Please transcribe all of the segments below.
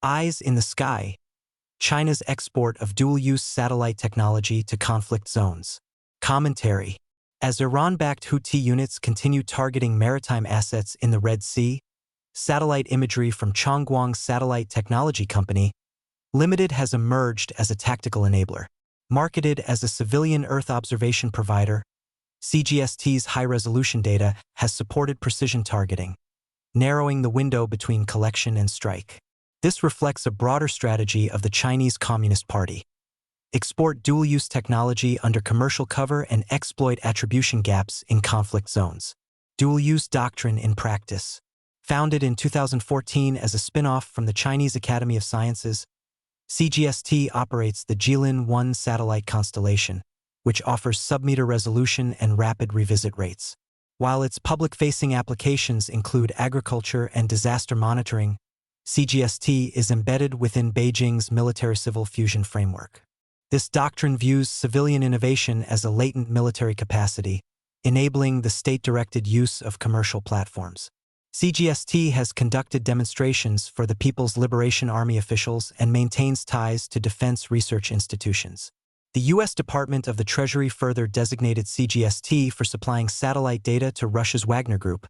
Eyes in the sky. China's export of dual-use satellite technology to conflict zones. Commentary. As Iran-backed Houthi units continue targeting maritime assets in the Red Sea, satellite imagery from Chongguang Satellite Technology Company Limited has emerged as a tactical enabler. Marketed as a civilian Earth observation provider, CGST's high-resolution data has supported precision targeting, narrowing the window between collection and strike. This reflects a broader strategy of the Chinese Communist Party. Export dual-use technology under commercial cover and exploit attribution gaps in conflict zones. Dual-use doctrine in practice. Founded in 2014 as a spin-off from the Chinese Academy of Sciences, CGST operates the Jilin-1 satellite constellation, which offers sub-meter resolution and rapid revisit rates. While its public-facing applications include agriculture and disaster monitoring, CGST is embedded within Beijing's military-civil fusion framework. This doctrine views civilian innovation as a latent military capacity, enabling the state-directed use of commercial platforms. CGST has conducted demonstrations for the People's Liberation Army officials and maintains ties to defense research institutions. The U.S. Department of the Treasury further designated CGST for supplying satellite data to Russia's Wagner Group,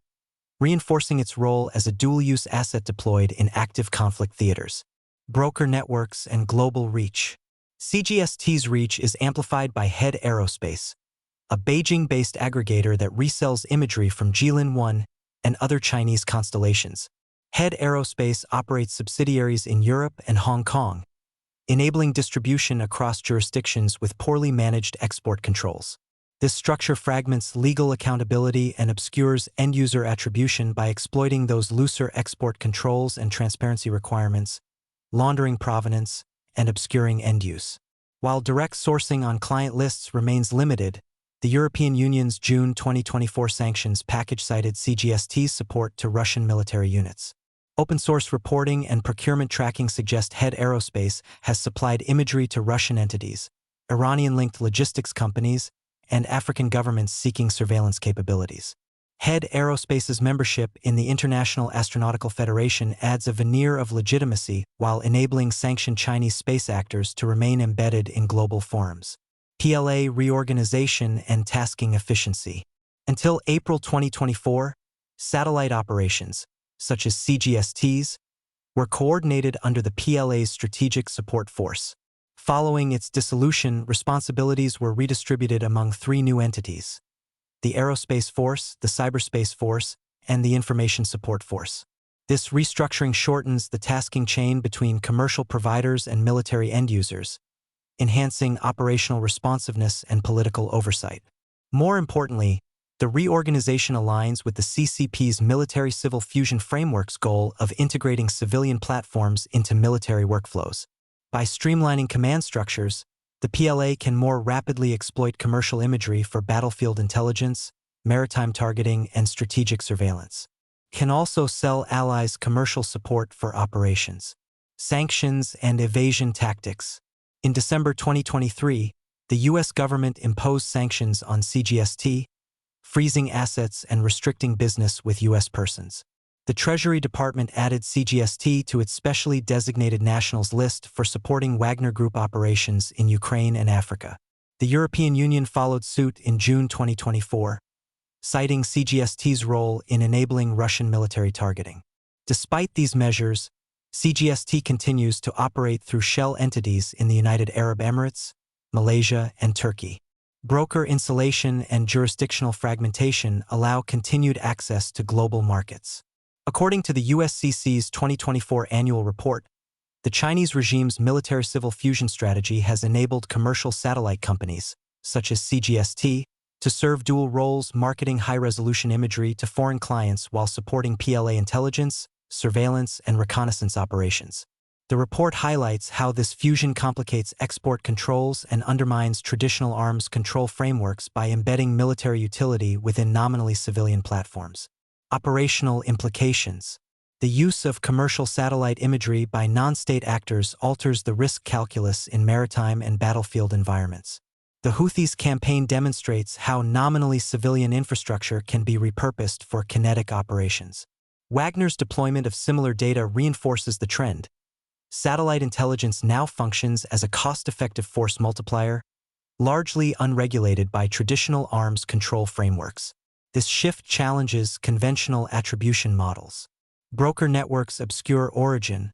reinforcing its role as a dual-use asset deployed in active conflict theaters. Broker networks and global reach. CGST's reach is amplified by Head Aerospace, a Beijing-based aggregator that resells imagery from Jilin-1 and other Chinese constellations. Head Aerospace operates subsidiaries in Europe and Hong Kong, enabling distribution across jurisdictions with poorly managed export controls. This structure fragments legal accountability and obscures end-user attribution by exploiting those looser export controls and transparency requirements, laundering provenance, and obscuring end-use. While direct sourcing on client lists remains limited, the European Union's June 2024 sanctions package cited CGST's support to Russian military units. Open-source reporting and procurement tracking suggest Head Aerospace has supplied imagery to Russian entities, Iranian-linked logistics companies, and African governments seeking surveillance capabilities. Head Aerospace's membership in the International Astronautical Federation adds a veneer of legitimacy while enabling sanctioned Chinese space actors to remain embedded in global forums. PLA reorganization and tasking efficiency. Until April 2024, satellite operations, such as CGST's, were coordinated under the PLA's Strategic Support Force. Following its dissolution, responsibilities were redistributed among three new entities: the Aerospace Force, the Cyberspace Force, and the Information Support Force. This restructuring shortens the tasking chain between commercial providers and military end users, enhancing operational responsiveness and political oversight. More importantly, the reorganization aligns with the CCP's military-civil fusion framework's goal of integrating civilian platforms into military workflows. By streamlining command structures, the PLA can more rapidly exploit commercial imagery for battlefield intelligence, maritime targeting, and strategic surveillance. Can also sell allies commercial support for operations. Sanctions and evasion tactics. In December 2023, the U.S. government imposed sanctions on CGST, freezing assets and restricting business with U.S. persons. The Treasury Department added CGST to its specially designated nationals list for supporting Wagner Group operations in Ukraine and Africa. The European Union followed suit in June 2024, citing CGST's role in enabling Russian military targeting. Despite these measures, CGST continues to operate through shell entities in the United Arab Emirates, Malaysia, and Turkey. Broker insulation and jurisdictional fragmentation allow continued access to global markets. According to the USCC's 2024 annual report, the Chinese regime's military-civil fusion strategy has enabled commercial satellite companies, such as CGST, to serve dual roles marketing high-resolution imagery to foreign clients while supporting PLA intelligence, surveillance, and reconnaissance operations. The report highlights how this fusion complicates export controls and undermines traditional arms control frameworks by embedding military utility within nominally civilian platforms. Operational implications. The use of commercial satellite imagery by non-state actors alters the risk calculus in maritime and battlefield environments. The Houthis' campaign demonstrates how nominally civilian infrastructure can be repurposed for kinetic operations. Wagner's deployment of similar data reinforces the trend, Satellite intelligence now functions as a cost-effective force multiplier, largely unregulated by traditional arms control frameworks. This shift challenges conventional attribution models. Broker networks obscure origin,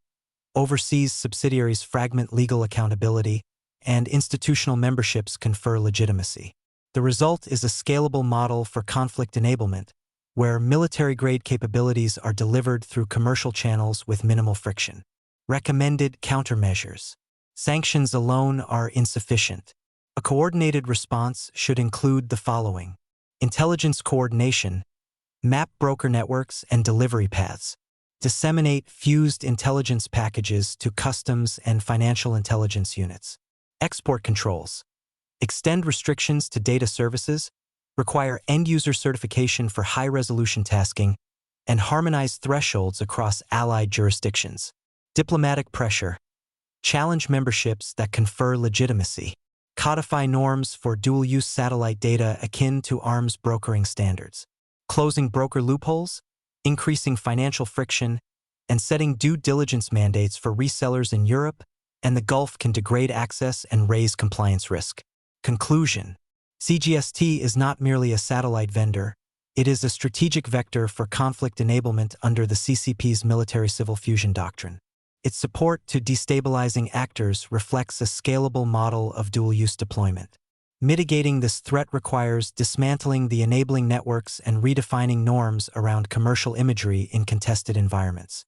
overseas subsidiaries fragment legal accountability, and institutional memberships confer legitimacy. The result is a scalable model for conflict enablement, where military-grade capabilities are delivered through commercial channels with minimal friction. Recommended countermeasures. Sanctions alone are insufficient. A coordinated response should include the following: intelligence coordination, map broker networks and delivery paths, disseminate fused intelligence packages to customs and financial intelligence units. Export controls. Extend restrictions to data services, require end-user certification for high-resolution tasking, and harmonize thresholds across allied jurisdictions. Diplomatic pressure. Challenge memberships that confer legitimacy. Codify norms for dual-use satellite data akin to arms brokering standards. Closing broker loopholes, increasing financial friction, and setting due diligence mandates for resellers in Europe and the Gulf can degrade access and raise compliance risk. Conclusion. CGST is not merely a satellite vendor, it is a strategic vector for conflict enablement under the CCP's military-civil fusion doctrine. Its support to destabilizing actors reflects a scalable model of dual-use deployment. Mitigating this threat requires dismantling the enabling networks and redefining norms around commercial imagery in contested environments.